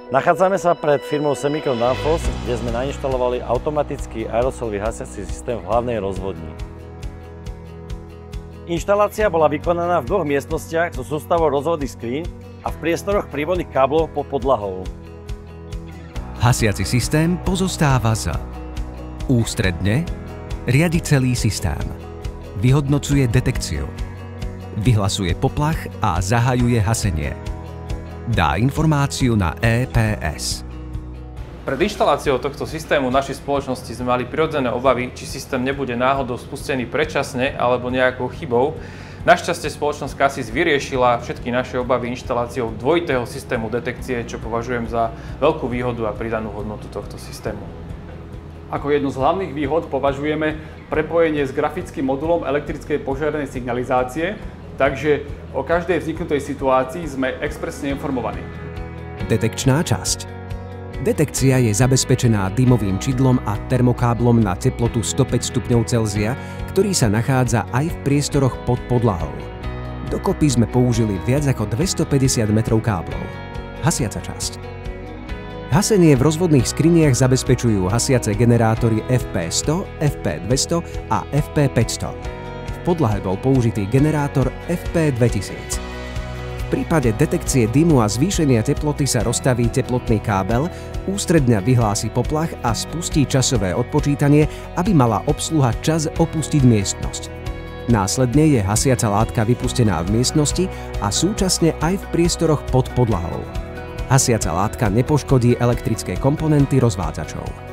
Nachádzame sa pred firmou Semicon Danfoss, kde sme nainštalovali automatický aerosolový hasiací systém v hlavnej rozvodni. Inštalácia bola vykonaná v 2 miestnostiach so sústavou rozvodných skríň a v priestoroch prívodných káblov pod podlahou. Hasiaci systém pozostáva z ústredne riadi celý systém, vyhodnocuje detekciu, vyhlasuje poplach a zahajuje hasenie. Dá informáciu na EPS. Pred inštaláciou tohto systému našej spoločnosti sme mali prirodzené obavy, či systém nebude náhodou spustený predčasne alebo nejakou chybou. Našťastie spoločnosť Cassis vyriešila všetky naše obavy inštaláciou dvojitého systému detekcie, čo považujem za veľkú výhodu a pridanú hodnotu tohto systému. Ako jednu z hlavných výhod považujeme prepojenie s grafickým modulom elektrickej požiarnej signalizácie, takže o každej vzniknutej situácii sme expresne informovaní. Detekčná časť. Detekcia je zabezpečená dymovým čidlom a termokáblom na teplotu 105 stupňov Celzia, ktorý sa nachádza aj v priestoroch pod podlahou. Dokopy sme použili viac ako 250 metrov káblov. Hasiaca časť. Hasenie v rozvodných skriniach zabezpečujú hasiace generátory FP100, FP200 a FP500. V podlahe bol použitý generátor FP2000. V prípade detekcie dymu a zvýšenia teploty sa rozstaví teplotný kábel, ústredňa vyhlási poplach a spustí časové odpočítanie, aby mala obsluha čas opustiť miestnosť. Následne je hasiaca látka vypustená v miestnosti a súčasne aj v priestoroch pod podlahou. Hasiaca látka nepoškodí elektrické komponenty rozvádzačov.